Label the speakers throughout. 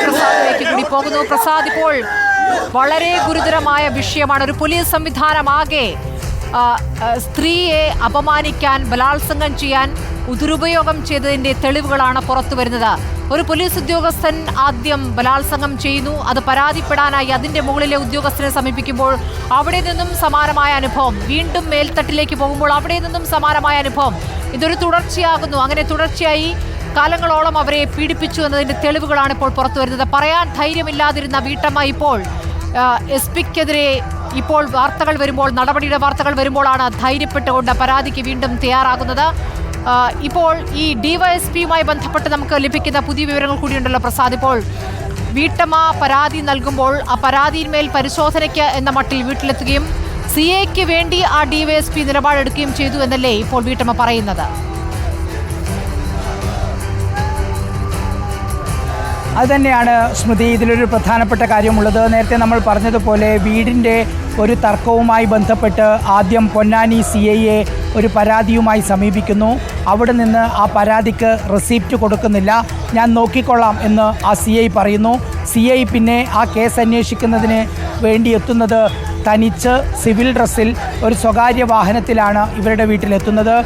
Speaker 1: പ്രസാദിലേക്ക് കൂടി പോകുന്നു. പ്രസാദ്, ഇപ്പോൾ വളരെ ഗുരുതരമായ വിഷയമാണ്. ഒരു പോലീസ് സംവിധാനമാകെ സ്ത്രീയെ അപമാനിക്കാൻ, ബലാത്സംഗം ചെയ്യാൻ ദുരുപയോഗം ചെയ്തതിന്റെ തെളിവുകളാണ് പുറത്തു വരുന്നത്. ഒരു പോലീസ് ഉദ്യോഗസ്ഥൻ ആദ്യം ബലാത്സംഗം ചെയ്യുന്നു, അത് പരാതിപ്പെടാനായി അതിന്റെ മുകളിലെ ഉദ്യോഗസ്ഥനെ സമീപിക്കുമ്പോൾ അവിടെ നിന്നും സമാനമായ അനുഭവം, വീണ്ടും മേൽത്തട്ടിലേക്ക് പോകുമ്പോൾ അവിടെ നിന്നും സമാനമായ അനുഭവം. ഇതൊരു തുടർച്ചയാകുന്നു. അങ്ങനെ തുടർച്ചയായി കാലങ്ങളോളം അവരെ പീഡിപ്പിച്ചു എന്നതിന്റെ തെളിവുകളാണ് ഇപ്പോൾ പുറത്തു വരുന്നത്. പറയാൻ ധൈര്യമില്ലാതിരുന്ന വീട്ടമ്മ ഇപ്പോൾ SP-ക്കെതിരെ ഇപ്പോൾ വാർത്തകൾ വരുമ്പോൾ, നടപടിയുടെ വാർത്തകൾ വരുമ്പോഴാണ് ധൈര്യപ്പെട്ടുകൊണ്ട് പരാതിക്ക് വീണ്ടും തയ്യാറാകുന്നത്. ഇപ്പോൾ ഈ DYSP-യുമായി ബന്ധപ്പെട്ട് നമുക്ക് ലഭിക്കുന്ന പുതിയ വിവരങ്ങൾ കൂടിയുണ്ടല്ലോ പ്രസാദ്. ഇപ്പോൾ വീട്ടമ്മ പരാതി നൽകുമ്പോൾ ആ പരാതിയിന്മേൽ പരിശോധനയ്ക്ക് എന്ന മട്ടിൽ വീട്ടിലെത്തുകയും CAക്ക് വേണ്ടി ആ DYSP നിലപാടെടുക്കുകയും ചെയ്തു എന്നല്ലേ ഇപ്പോൾ വീട്ടമ്മ പറയുന്നത്?
Speaker 2: അതുതന്നെയാണ് സ്മൃതി, ഇതിലൊരു പ്രധാനപ്പെട്ട കാര്യമുള്ളത്. നേരത്തെ നമ്മൾ പറഞ്ഞതുപോലെ വീടിൻ്റെ ഒരു തർക്കവുമായി ബന്ധപ്പെട്ട് ആദ്യം പൊന്നാനി CIയെ ഒരു പരാതിയുമായി സമീപിക്കുന്നു. അവിടെ നിന്ന് ആ പരാതിക്ക് റെസിപ്റ്റ് കൊടുക്കുന്നില്ല, ഞാൻ നോക്കിക്കൊള്ളാം എന്ന് ആ CI പറയുന്നു. CI പിന്നെ ആ കേസ് അന്വേഷിക്കുന്നതിന് വേണ്ടി എത്തുന്നത് തനിച്ച് സിവിൽ ഡ്രസ്സിൽ ഒരു സ്വകാര്യ വാഹനത്തിലാണ് ഇവരുടെ വീട്ടിലെത്തുന്നത്.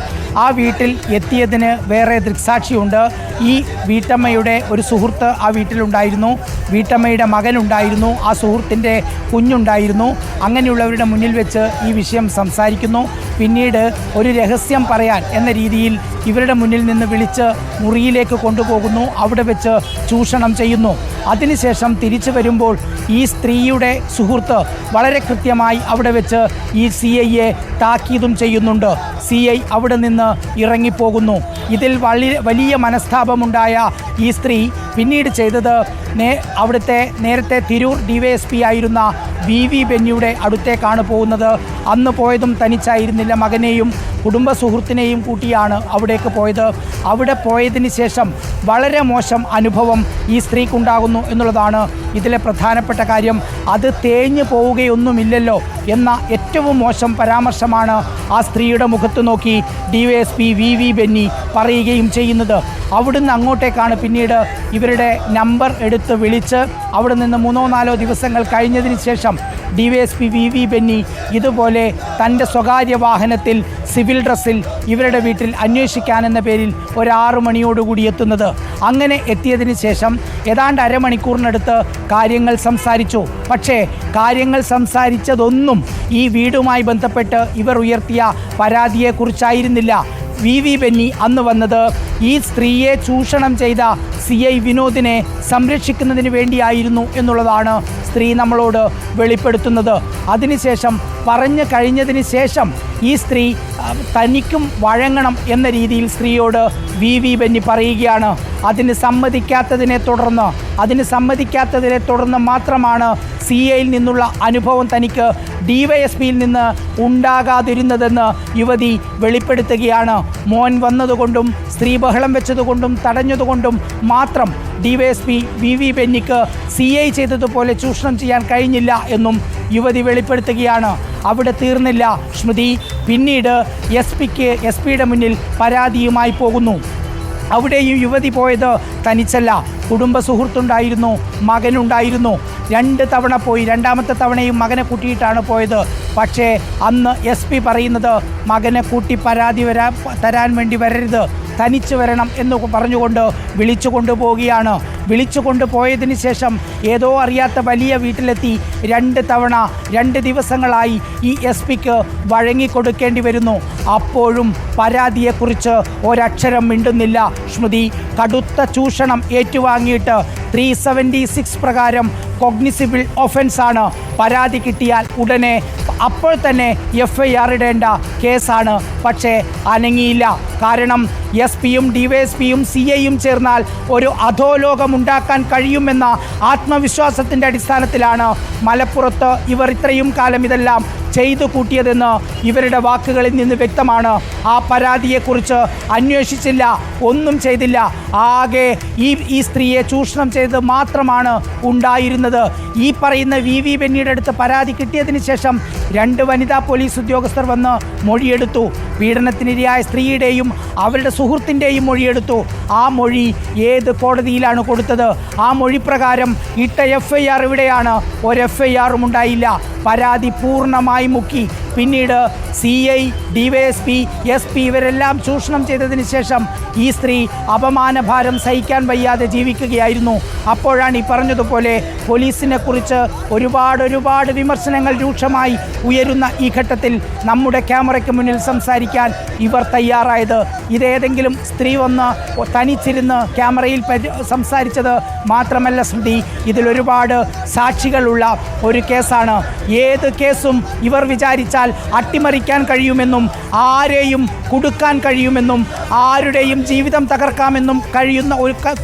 Speaker 2: ആ വീട്ടിൽ എത്തിയതിന് വേറെ ദൃക്സാക്ഷിയുണ്ട്. ഈ വീട്ടമ്മയുടെ ഒരു സുഹൃത്ത് ആ വീട്ടിലുണ്ടായിരുന്നു, വീട്ടമ്മയുടെ മകനുണ്ടായിരുന്നു, ആ സുഹൃത്തിൻ്റെ കുഞ്ഞുണ്ടായിരുന്നു. അങ്ങനെയുള്ളവരുടെ മുന്നിൽ വെച്ച് ഈ വിഷയം സംസാരിക്കുന്നു. പിന്നീട് ഒരു രഹസ്യം പറയാൻ എന്ന രീതിയിൽ ഇവരുടെ മുന്നിൽ നിന്ന് വിളിച്ച് മുറിയിലേക്ക് കൊണ്ടുപോകുന്നു. അവിടെ വെച്ച് ചൂഷണം ചെയ്യുന്നു. അതിനുശേഷം തിരിച്ചു വരുമ്പോൾ ഈ സ്ത്രീയുടെ സുഹൃത്ത് വളരെ കൃത്യമായി അവിടെ വെച്ച് ഈ CIയെ താക്കീതും ചെയ്യുന്നുണ്ട്. CI അവിടെ നിന്ന് ഇറങ്ങിപ്പോകുന്നു. ഇതിൽ വലിയ മനസ്താപമുണ്ടായ ഈ സ്ത്രീ പിന്നീട് ചെയ്തത് അവിടുത്തെ നേരത്തെ തിരൂർ DYSP ആയിരുന്ന VV ബെന്നിയുടെ അടുത്തേക്കാണ് പോകുന്നത്. അന്ന് പോയതും തനിച്ചായിരുന്നില്ല, മകനെയും കുടുംബ സുഹൃത്തിനെയും കൂട്ടിയാണ് അവിടേക്ക് പോയത്. അവിടെ പോയതിന് ശേഷം വളരെ മോശം അനുഭവം ഈ സ്ത്രീക്കുണ്ടാകുന്നു എന്നുള്ളതാണ് ഇതിലെ പ്രധാനപ്പെട്ട കാര്യം. അത് തേഞ്ഞു പോവുകയൊന്നുമില്ലല്ലോ എന്ന ഏറ്റവും മോശം പരാമർശമാണ് ആ സ്ത്രീയുടെ മുഖത്ത് നോക്കി DYSP VV ബെന്നി പറയുകയും ചെയ്യുന്നത്. അവിടുന്ന് അങ്ങോട്ടേക്കാണ് പിന്നീട് ഇവരുടെ നമ്പർ എടുത്ത് വിളിച്ച് അവിടെ നിന്ന് 3-4 ദിവസങ്ങൾ കഴിഞ്ഞതിന് ശേഷം DYSP VV ബെന്നി ഇതുപോലെ തൻ്റെ സ്വകാര്യ വാഹനത്തിൽ സിവിൽ ഡ്രസ്സിൽ ഇവരുടെ വീട്ടിൽ അന്വേഷിക്കാനെന്ന പേരിൽ ഒരു 6 മണിയോടുകൂടി എത്തുന്നത്. അങ്ങനെ എത്തിയതിന് ശേഷം ഏതാണ്ട് അരമണിക്കൂറിനടുത്ത് കാര്യങ്ങൾ സംസാരിച്ചു. പക്ഷേ കാര്യങ്ങൾ സംസാരിച്ചതൊന്നും ഈ വീടുമായി ബന്ധപ്പെട്ട് ഇവർ ഉയർത്തിയ പരാതിയെക്കുറിച്ചായിരുന്നില്ല. VV ബെന്നി അന്ന് വന്നത് ഈ സ്ത്രീയെ ചൂഷണം ചെയ്ത CI വിനോദിനെ സംരക്ഷിക്കുന്നതിന് വേണ്ടിയായിരുന്നു എന്നുള്ളതാണ് സ്ത്രീ നമ്മളോട് വെളിപ്പെടുത്തുന്നത്. അതിനുശേഷം പറഞ്ഞു കഴിഞ്ഞതിന് ശേഷം ഈ സ്ത്രീ തനിക്കും വഴങ്ങണം എന്ന രീതിയിൽ സ്ത്രീയോട് VV ബെന്നി പറയുകയാണ്. അതിന് സമ്മതിക്കാത്തതിനെ തുടർന്ന് മാത്രമാണ് CIയിൽ നിന്നുള്ള അനുഭവം തനിക്ക് DYSPയിൽ നിന്ന് ഉണ്ടാകാതിരുന്നതെന്ന് യുവതി വെളിപ്പെടുത്തുകയാണ്. മോൻ വന്നതുകൊണ്ടും സ്ത്രീ ബഹളം വെച്ചതുകൊണ്ടും തടഞ്ഞതുകൊണ്ടും മാത്രം DYSP VV ബെന്നിക്ക് CI ചെയ്തതുപോലെ ചൂഷണം ചെയ്യാൻ കഴിഞ്ഞില്ല എന്നും യുവതി വെളിപ്പെടുത്തുകയാണ്. അവിടെ തീർന്നില്ല സ്മൃതി. പിന്നീട് SP-യുടെ മുന്നിൽ പരാതിയുമായി പോകുന്നു. അവിടെയും യുവതി പോയത് തനിച്ചല്ല, കുടുംബ സുഹൃത്തുണ്ടായിരുന്നു, മകനുണ്ടായിരുന്നു. 2 തവണ പോയി. 2ാമത്തെ തവണയും മകനെ കൂട്ടിയിട്ടാണ് പോയത്. പക്ഷേ അന്ന് SP പറയുന്നത് മകനെ കൂട്ടി പരാതി തരാൻ വേണ്ടി വരരുത്, തനിച്ച് വരണം എന്ന് പറഞ്ഞുകൊണ്ട് വിളിച്ചു കൊണ്ടുപോവുകയാണ്. വിളിച്ചു കൊണ്ടുപോയതിന് ശേഷം ഏതോ അറിയാത്ത വലിയ വീട്ടിലെത്തി 2 തവണ 2 ദിവസങ്ങളായി ഈ SP-ക്ക് വഴങ്ങിക്കൊടുക്കേണ്ടി വരുന്നു. അപ്പോഴും പരാതിയെക്കുറിച്ച് ഒരക്ഷരം മിണ്ടുന്നില്ല സ്മൃതി. കടുത്ത ചൂഷണം ഏറ്റുവാങ്ങിയിട്ട് 376 പ്രകാരം കോഗ്നിസിബിൾ ഒഫൻസാണ്. പരാതി കിട്ടിയാൽ ഉടനെ അപ്പോൾ തന്നെ FIR ഇടേണ്ട കേസാണ്. പക്ഷേ അനങ്ങിയില്ല. കാരണം SP-യും DYSP-യും CIയും ചേർന്നാൽ ഒരു അധോലോകമുണ്ടാക്കാൻ കഴിയുമെന്ന ആത്മവിശ്വാസത്തിൻ്റെ അടിസ്ഥാനത്തിലാണ് മലപ്പുറത്ത് ഇവർ ഇത്രയും കാലം ഇതെല്ലാം ചെയ്തു കൂട്ടിയതെന്ന് ഇവരുടെ വാക്കുകളിൽ നിന്ന് വ്യക്തമാണ്. ആ പരാതിയെക്കുറിച്ച് അന്വേഷിച്ചില്ല, ഒന്നും ചെയ്തില്ല. ആകെ ഈ സ്ത്രീയെ ചൂഷണം ചെയ്ത് മാത്രമാണ് ഉണ്ടായിരുന്നത്. ഈ പറയുന്ന VV ബെന്നിയുടെ അടുത്ത് പരാതി കിട്ടിയതിന് ശേഷം 2 വനിതാ പോലീസ് ഉദ്യോഗസ്ഥർ വന്ന് മൊഴിയെടുത്തു. പീഡനത്തിനിരയായ സ്ത്രീയുടെയും അവരുടെ സുഹൃത്തിൻ്റെയും മൊഴിയെടുത്തു. ആ മൊഴി ഏത് കോടതിയിലാണ് കൊടുത്തത്? ആ മൊഴി പ്രകാരം ഇട്ട FIR ഇവിടെയാണ്. ഒരു FIR ഉണ്ടായില്ല. പരാതി പൂർണ്ണമായി മുക്കി. പിന്നീട് CI, DYSP, SP ഇവരെല്ലാം ചൂഷണം ചെയ്തതിന് ശേഷം ഈ സ്ത്രീ അപമാനഭാരം സഹിക്കാൻ വയ്യാതെ ജീവിക്കുകയായിരുന്നു. അപ്പോഴാണ് ഈ പറഞ്ഞതുപോലെ പോലീസിനെ കുറിച്ച് ഒരുപാട് വിമർശനങ്ങൾ രൂക്ഷമായി ഉയരുന്ന ഈ ഘട്ടത്തിൽ നമ്മുടെ ക്യാമറയ്ക്ക് മുന്നിൽ സംസാരിക്കാൻ ഇവർ തയ്യാറായത്. ഇതേതെങ്കിലും സ്ത്രീ വന്ന് തനിച്ചിരുന്ന് ക്യാമറയിൽ സംസാരിച്ചത് മാത്രമല്ല സ്മൃതി, ഇതിലൊരുപാട് സാക്ഷികളുള്ള ഒരു കേസാണ്. ഏത് കേസും ഇവർ വിചാരിച്ചാൽ അട്ടിമറിക്കാൻ കഴിയുമെന്നും ആരെയും കുടുക്കാൻ കഴിയുമെന്നും ആരുടെയും ജീവിതം തകർക്കാമെന്നും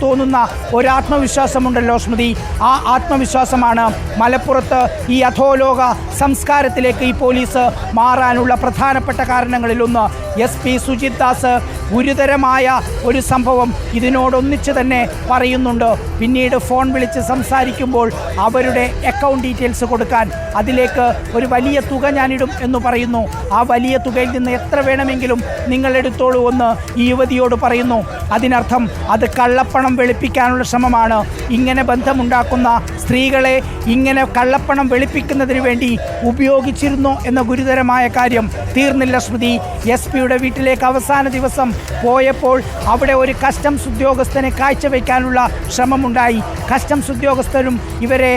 Speaker 2: തോന്നുന്ന ഒരു ആത്മവിശ്വാസമുണ്ടല്ലോ സ്മൃതി. ആ ആത്മവിശ്വാസമാണ് മലപ്പുറത്ത് ഈ അധോലോക സംസ്കാരത്തിലേക്ക് ഈ പോലീസ് മാറാനുള്ള പ്രധാനപ്പെട്ട കാരണങ്ങളിലൊന്ന്. SP സുജിത് ദാസ് ഗുരുതരമായ ഒരു സംഭവം ഇതിനോടൊന്നിച്ച് തന്നെ പറയുന്നുണ്ട്. പിന്നീട് ഫോൺ വിളിച്ച് സംസാരിക്കുമ്പോൾ അവരുടെ അക്കൗണ്ട് ഡീറ്റെയിൽസ് കൊടുക്കാൻ, അതിലേക്ക് ഒരു വലിയ തുക ഞാനിടും എന്ന് പറയുന്നു. ആ വലിയ തുകയിൽ നിന്ന് എത്ര വേണമെങ്കിലും നിങ്ങൾ എടുത്തോളൂ എന്ന് ഈ യുവതിയോട് പറയുന്നു. അതിനർത്ഥം അത് കള്ളപ്പണം വെളുപ്പിക്കാനുള്ള ശ്രമമാണ്. ഇങ്ങനെ ബന്ധമുണ്ടാക്കുന്ന സ്ത്രീകളെ ഇങ്ങനെ കള്ളപ്പണം വെളുപ്പിക്കുന്നതിന് വേണ്ടി ഉപയോഗിച്ചിരുന്നു എന്ന ഗുരുതരമായ കാര്യം തീർന്നില്ല സ്മൃതി. SP-യുടെ വീട്ടിലേക്ക് അവസാന ദിവസം പോയപ്പോൾ അവിടെ ഒരു കസ്റ്റംസ് ഉദ്യോഗസ്ഥനെ കാഴ്ചവെക്കാനുള്ള ശ്രമമുണ്ടായി. കസ്റ്റംസ് ഉദ്യോഗസ്ഥരും ഇവരെ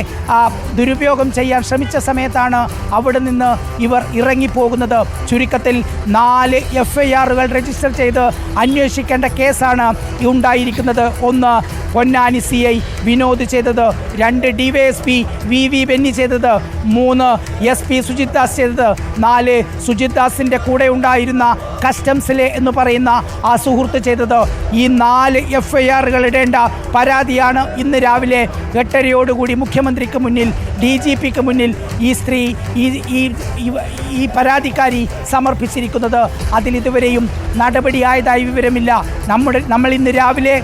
Speaker 2: ദുരുപയോഗം ചെയ്യാൻ ശ്രമിച്ച സമയത്താണ് അവിടെ നിന്ന് ഇവർ ഇറങ്ങിപ്പോകുന്നത്. ചുരുക്കത്തിൽ 4 FIR-കൾ രജിസ്റ്റർ ചെയ്ത് അന്വേഷിക്കേണ്ട കേസാണ് ഉണ്ടായിരിക്കുന്നത്. 1 പൊന്നാനി CI വിനോദ് ചെയ്തത്, 2 DYSP VV ബെന്നി ചെയ്തത്, 3 SP സുജിത് ദാസ് ചെയ്തത്, 4 സുജിത് ദാസിൻ്റെ കൂടെ ഉണ്ടായിരുന്ന കസ്റ്റംസിലെ എന്ന് പറയുന്ന ആ സുഹൃത്ത് ചെയ്തത്. ഈ 4 FIR-കൾ ഇടേണ്ട പരാതിയാണ് ഇന്ന് രാവിലെ 8:30 മുഖ്യമന്ത്രിക്ക് മുന്നിൽ, DGPക്ക് മുന്നിൽ ഈ സ്ത്രീ ഈ പരാതിക്കാരി സമർപ്പിച്ചിരിക്കുന്നത്. അതിലിതുവരെയും നടപടിയായതായി വിവരമില്ല. നമ്മൾ ഇന്ന് രാവിലെ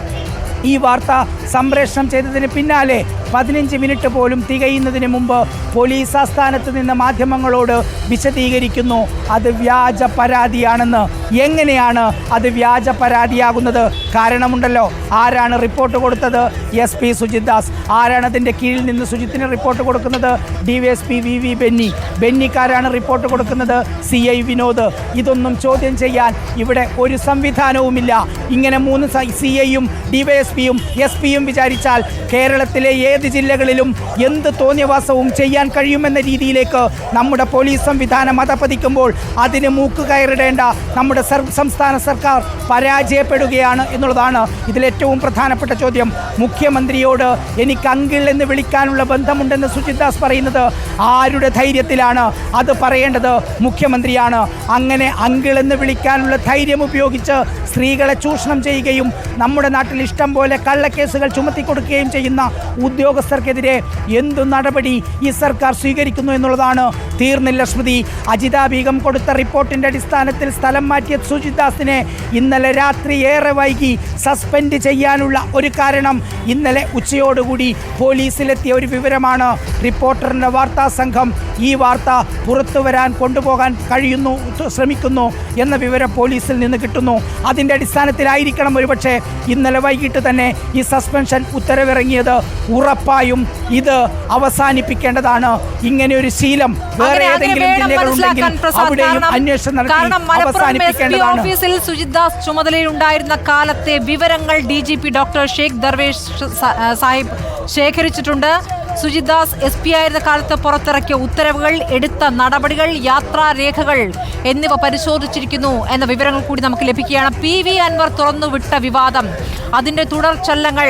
Speaker 2: ഈ വാർത്ത സംപ്രേഷണം ചെയ്തതിന് പിന്നാലെ 15 മിനിറ്റ് പോലും തികയുന്നതിന് മുമ്പ് പോലീസ് ആസ്ഥാനത്ത് നിന്ന് മാധ്യമങ്ങളോട് വിശദീകരിക്കുന്നു അത് വ്യാജ പരാതിയാണെന്ന്. എങ്ങനെയാണ് അത് വ്യാജ പരാതിയാകുന്നത്? കാരണമുണ്ടല്ലോ. ആരാണ് റിപ്പോർട്ട് കൊടുത്തത്? SP സുജിത് ദാസ്. ആരാണ് അതിൻ്റെ കീഴിൽ നിന്ന് സുജിത്തിന് റിപ്പോർട്ട് കൊടുക്കുന്നത്? DYSP VV ബെന്നിക്കാരാണ് റിപ്പോർട്ട് കൊടുക്കുന്നത് CI വിനോദ്. ഇതൊന്നും ചോദ്യം ചെയ്യാൻ ഇവിടെ ഒരു സംവിധാനവുമില്ല. ഇങ്ങനെ 3 CIയും DYSPയും SP-യും വിചാരിച്ചാൽ കേരളത്തിലെ ഏത് ജില്ലകളിലും എന്ത് തോന്നിയവാസവും ചെയ്യാൻ കഴിയുമെന്ന രീതിയിലേക്ക് നമ്മുടെ പോലീസ് സംവിധാനം അതപ്പതിക്കുമ്പോൾ അതിന് മൂക്കുകയറിടേണ്ട നമ്മുടെ സംസ്ഥാന സർക്കാർ പരാജയപ്പെടുകയാണ് എന്നുള്ളതാണ് ഇതിലേറ്റവും പ്രധാനപ്പെട്ട ചോദ്യം. മുഖ്യമന്ത്രിയോട് എനിക്ക് അങ്കിൾ എന്ന് വിളിക്കാനുള്ള ബന്ധമുണ്ടെന്ന് സുജിത് ദാസ് പറയുന്നത് ആരുടെ ധൈര്യത്തിലാണ്? അത് പറയേണ്ടത് മുഖ്യമന്ത്രിയാണ്. അങ്ങനെ അങ്കിൾ എന്ന് വിളിക്കാനുള്ള ധൈര്യം ഉപയോഗിച്ച് സ്ത്രീകളെ ചൂഷണം ചെയ്യുകയും നമ്മുടെ നാട്ടിൽ ഇഷ്ടം പോലെ കള്ളക്കേസുകൾ ചുമത്തിക്കൊടുക്കുകയും ചെയ്യുന്ന ഉദ്യോഗസ്ഥർക്കെതിരെ എന്തു നടപടി ഈ സർക്കാർ സ്വീകരിക്കുന്നു എന്നുള്ളതാണ്. തീർന്നില്ല സ്മൃതി. അജിത ബീഗം കൊടുത്ത റിപ്പോർട്ടിൻ്റെ അടിസ്ഥാനത്തിൽ സ്ഥലം മാറ്റിയ സുജിത് ദാസിനെ ഇന്നലെ രാത്രി ഏറെ വൈകി സസ്പെൻഡ് ചെയ്യാനുള്ള ഒരു കാരണം ഇന്നലെ ഉച്ചയോടുകൂടി പോലീസിലെത്തിയ ഒരു വിവരമാണ്. റിപ്പോർട്ടറിൻ്റെ വാർത്താ സംഘം ഈ വാർത്ത പുറത്തു വരാൻ കൊണ്ടുപോകാൻ ശ്രമിക്കുന്നു എന്ന വിവരം പോലീസിൽ നിന്ന് കിട്ടുന്നു. അതിൻ്റെ അടിസ്ഥാനത്തിലായിരിക്കണം ഒരുപക്ഷെ ഇന്നലെ വൈകിട്ട് തന്നെ ഈ സസ്പെൻഷൻ ഉത്തരവിറങ്ങിയത്. ഉറപ്പായും ഇത് അവസാനിപ്പിക്കേണ്ടതാണ്. ഇങ്ങനെ ഒരു ശീലം വേറെ ഏതെങ്കിലും ജില്ലകളുണ്ടെങ്കിൽ അവിടെയും അന്വേഷണം നടത്തി അവസാനിപ്പിക്കേണ്ടതാണ്.
Speaker 1: ഓഫീസിൽ സുജിത് ദാസ് ചുമതലയിലുണ്ടായിരുന്ന കാലത്തെ വിവരങ്ങൾ DGP ഡോക്ടർ ഷേഖ് ദർവേഷ് സാഹിബ് ശേഖരിച്ചിട്ടുണ്ട്. സുജിത് ദാസ് SP ആയിരുന്ന കാലത്ത് പുറത്തിറക്കിയ ഉത്തരവുകൾ, എടുത്ത നടപടികൾ, യാത്രാരേഖകൾ എന്നിവ പരിശോധിച്ചിരിക്കുന്നു എന്ന വിവരങ്ങൾ കൂടി നമുക്ക് ലഭിക്കുകയാണ്. PV അൻവർ തുറന്നുവിട്ട വിവാദം, അതിൻ്റെ തുടർചലനങ്ങൾ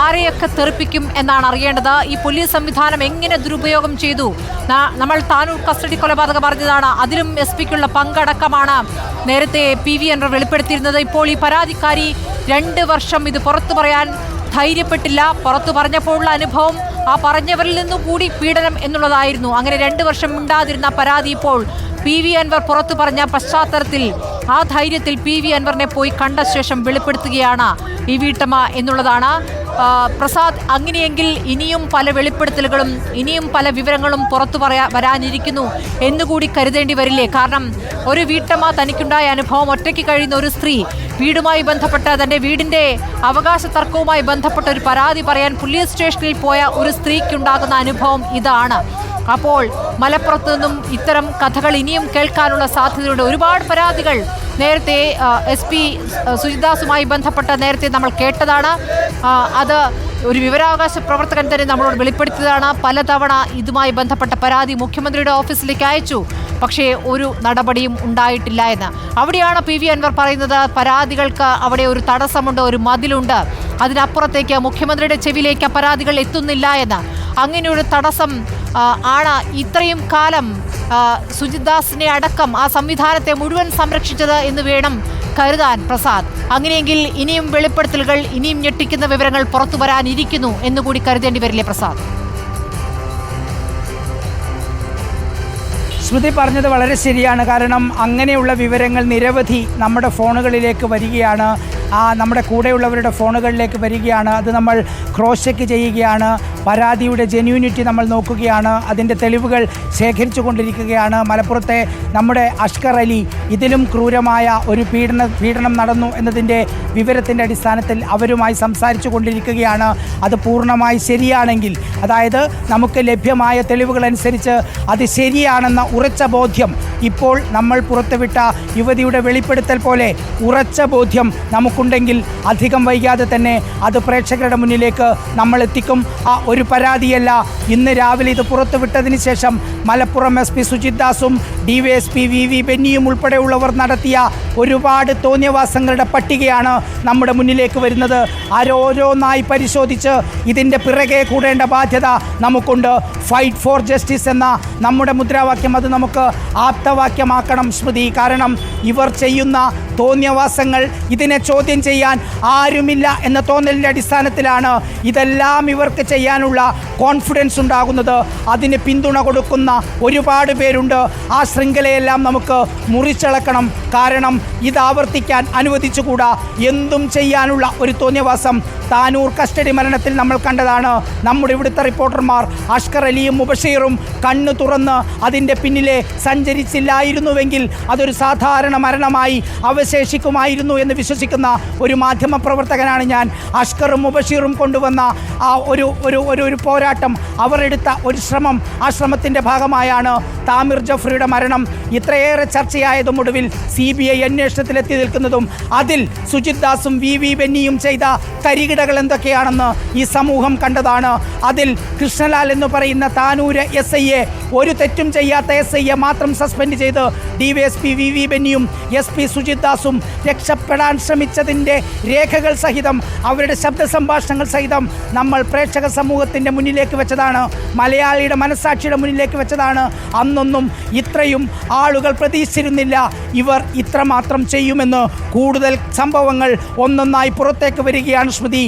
Speaker 1: ആരെയൊക്കെ തെറിപ്പിക്കും എന്നാണ് അറിയേണ്ടത്. ഈ പോലീസ് സംവിധാനം എങ്ങനെ ദുരുപയോഗം ചെയ്തു? നമ്മൾ താനൂർ കസ്റ്റഡി കൊലപാതകം പറഞ്ഞതാണ്. അതിലും SP-ക്കുള്ള പങ്കടക്കമാണ് നേരത്തെ PV അൻവർ വെളിപ്പെടുത്തിയിരുന്നത്. ഇപ്പോൾ ഈ പരാതിക്കാരി 2 വർഷം ഇത് പുറത്തു പറയാൻ ധൈര്യപ്പെട്ടില്ല. പുറത്തു പറഞ്ഞപ്പോഴുള്ള അനുഭവം ആ പറഞ്ഞവരിൽ നിന്നു കൂടി പീഡനം എന്നുള്ളതായിരുന്നു. അങ്ങനെ 2 വർഷം മിണ്ടാതിരുന്ന പരാതി ഇപ്പോൾ PV അൻവർ പുറത്തു പറഞ്ഞ പശ്ചാത്തലത്തിൽ ആ ധൈര്യത്തിൽ PV അൻവറിനെ പോയി കണ്ട ശേഷം വെളിപ്പെടുത്തുകയാണ് ഈ വീട്ടമ്മ എന്നുള്ളതാണ്. പ്രസാദ്, അങ്ങനെയെങ്കിൽ ഇനിയും പല വെളിപ്പെടുത്തലുകളും ഇനിയും പല വിവരങ്ങളും പുറത്തു വരാനിരിക്കുന്നു എന്നുകൂടി കരുതേണ്ടി വരില്ലേ? കാരണം ഒരു വീട്ടമ്മ തനിക്കുണ്ടായ അനുഭവം, ഒറ്റയ്ക്ക് കഴിയുന്ന ഒരു സ്ത്രീ, വീടുമായി ബന്ധപ്പെട്ട തൻ്റെ വീടിൻ്റെ അവകാശ തർക്കവുമായി ബന്ധപ്പെട്ട ഒരു പരാതി പറയാൻ പോലീസ് സ്റ്റേഷനിൽ പോയ ഒരു സ്ത്രീക്കുണ്ടാകുന്ന അനുഭവം ഇതാണ്. അപ്പോൾ മലപ്പുറത്ത് നിന്നും ഇത്തരം കഥകൾ ഇനിയും കേൾക്കാനുള്ള സാധ്യതയുണ്ട്. ഒരുപാട് പരാതികൾ നേരത്തെ SP സുജിദാസുമായി ബന്ധപ്പെട്ട നേരത്തെ നമ്മൾ കേട്ടതാണ്. അത് ഒരു വിവരാവകാശ പ്രവർത്തകൻ തന്നെ നമ്മളോട് വെളിപ്പെടുത്തിയതാണ്. പലതവണ ഇതുമായി ബന്ധപ്പെട്ട പരാതി മുഖ്യമന്ത്രിയുടെ ഓഫീസിലേക്ക് അയച്ചു, പക്ഷേ ഒരു നടപടിയും ഉണ്ടായിട്ടില്ല എന്ന്. അവിടെയാണ് PV അൻവർ പറയുന്നത് പരാതികൾക്ക് അവിടെ ഒരു തടസ്സമുണ്ട്, ഒരു മതിലുണ്ട്, അതിനപ്പുറത്തേക്ക് മുഖ്യമന്ത്രിയുടെ ചെവിയിലേക്ക് പരാതികൾ എത്തുന്നില്ല എന്ന്. അങ്ങനെയൊരു തടസ്സം ആണ് ഇത്രയും കാലം സുജിദാസിനെ അടക്കം ആ സംവിധാനത്തെ മുഴുവൻ സംരക്ഷിച്ചത് എന്ന് വേണം കരുതാൻ പ്രസാദ്. അങ്ങനെയെങ്കിൽ ഇനിയും വെളിപ്പെടുത്തലുകൾ, ഇനിയും ഞെട്ടിക്കുന്ന വിവരങ്ങൾ പുറത്തു വരാനിരിക്കുന്നു എന്നുകൂടി കരുതേണ്ടി വരില്ലേ പ്രസാദ്?
Speaker 2: സ്മൃതി പറഞ്ഞത് വളരെ ശരിയാണ്. കാരണം അങ്ങനെയുള്ള വിവരങ്ങൾ നിരവധി നമ്മുടെ ഫോണുകളിലേക്ക് വരികയാണ്, നമ്മുടെ കൂടെയുള്ളവരുടെ ഫോണുകളിലേക്ക് വരികയാണ്. അത് നമ്മൾ ക്രോസ് ചെക്ക് ചെയ്യുകയാണ്, പരാതിയുടെ ജെന്യൂനിറ്റി നമ്മൾ നോക്കുകയാണ്, അതിൻ്റെ തെളിവുകൾ ശേഖരിച്ചു കൊണ്ടിരിക്കുകയാണ്. മലപ്പുറത്തെ നമ്മുടെ അഷ്കർ അലി, ഇതിലും ക്രൂരമായ ഒരു പീഡനം നടന്നു എന്നതിൻ്റെ വിവരത്തിൻ്റെ അടിസ്ഥാനത്തിൽ അവരുമായി സംസാരിച്ചു കൊണ്ടിരിക്കുകയാണ്. അത് പൂർണ്ണമായി ശരിയാണെങ്കിൽ, അതായത് നമുക്ക് ലഭ്യമായ തെളിവുകളനുസരിച്ച് അത് ശരിയാണെന്ന ഉറച്ച ബോധ്യം, ഇപ്പോൾ നമ്മൾ പുറത്തുവിട്ട യുവതിയുടെ വെളിപ്പെടുത്തൽ പോലെ ഉറച്ച ബോധ്യം നമുക്കുണ്ടെങ്കിൽ അധികം വൈകാതെ തന്നെ അത് പ്രേക്ഷകരുടെ മുന്നിലേക്ക് നമ്മൾ എത്തിക്കും. ഒരു പരാതിയല്ല, ഇന്ന് രാവിലെ ഇത് പുറത്തുവിട്ടതിന് ശേഷം മലപ്പുറം SP സുജിദാസും DYSP VV ബെന്നിയും ഉൾപ്പെടെയുള്ളവർ നടത്തിയ ഒരുപാട് തോന്നിയവാസങ്ങളുടെ പട്ടികയാണ് നമ്മുടെ മുന്നിലേക്ക് വരുന്നത്. ഓരോന്നായി പരിശോധിച്ച് ഇതിൻ്റെ പിറകെ കൂടേണ്ട ബാധ്യത നമുക്കുണ്ട്. ഫൈറ്റ് ഫോർ ജസ്റ്റിസ് എന്ന നമ്മുടെ മുദ്രാവാക്യം അത് നമുക്ക് ആപ്തവാക്യമാക്കണം സ്മൃതി. കാരണം ഇവർ ചെയ്യുന്ന തോന്നിയവാസങ്ങൾ, ഇതിനെ ചോദ്യം ചെയ്യാൻ ആരുമില്ല എന്ന തോന്നലിൻ്റെ അടിസ്ഥാനത്തിലാണ് ഇതെല്ലാം ഇവർക്ക് ചെയ്യാനുള്ള കോൺഫിഡൻസ് ഉണ്ടാകുന്നത്. അതിന് പിന്തുണ കൊടുക്കുന്ന ഒരുപാട് പേരുണ്ട്. ആ ശൃംഖലയെല്ലാം നമുക്ക് മുറിച്ചളക്കണം. കാരണം ഇത് ആവർത്തിക്കാൻ അനുവദിച്ചുകൂടാ. എന്തും ചെയ്യാനുള്ള ഒരു തോന്നിയവാസം താനൂർ കസ്റ്റഡി മരണത്തിൽ നമ്മൾ കണ്ടതാണ്. നമ്മുടെ ഇവിടുത്തെ റിപ്പോർട്ടർമാർ അഷ്കർ അലിയും മുബഷീറും കണ്ണു തുറന്ന് അതിൻ്റെ പിന്നിലെ സഞ്ചരിച്ചില്ലായിരുന്നുവെങ്കിൽ അതൊരു സാധാരണ മരണമായി അവശേഷിക്കുമായിരുന്നു എന്ന് വിശ്വസിക്കുന്ന ഒരു മാധ്യമ പ്രവർത്തകനാണ് ഞാൻ. അഷ്കറും മുബഷീറും കൊണ്ടുവന്ന ആ ഒരു പോരാട്ടം, അവർ എടുത്ത ഒരു ശ്രമം, ആ ശ്രമത്തിൻ്റെ ഭാഗമായാണ് താമിർ ജഫ്രിയുടെ മരണം ഇത്രയേറെ ചർച്ചയായതും ഒടുവിൽ CBI അന്വേഷണത്തിലെത്തി നിൽക്കുന്നതും. അതിൽ സുജിദാസും VV ബെന്നിയും ചെയ്ത തരികിടകൾ എന്തൊക്കെയാണെന്ന് ഈ സമൂഹം കണ്ടതാണ്. അതിൽ കൃഷ്ണലാൽ എന്ന് പറയുന്ന താനൂര് SIയെ, ഒരു തെറ്റും ചെയ്യാത്ത SIയെ മാത്രം സസ്പെൻഡ് ചെയ്ത് DYSP VV ബെന്നിയും SP സുജിദാസും രക്ഷപ്പെടാൻ ശ്രമിച്ചതിൻ്റെ രേഖകൾ സഹിതം, അവരുടെ ശബ്ദ സംഭാഷണങ്ങൾ സഹിതം നമ്മൾ പ്രേക്ഷക സമൂഹത്തിൻ്റെ മുന്നിലേക്ക് വെച്ചതാണ്, മലയാളിയുടെ മനസ്സാക്ഷിയുടെ മുന്നിലേക്ക് വെച്ചതാണ്. അന്നൊന്നും ഇത്രയും ആളുകൾ പ്രതീക്ഷിച്ചിരുന്നില്ല ഇവർ ഇത്രമാത്രം ചെയ്യുമെന്ന്. കൂടുതൽ സംഭവങ്ങൾ ഒന്നൊന്നായി പുറത്തേക്ക് വരികയാണ് സ്മൃതി.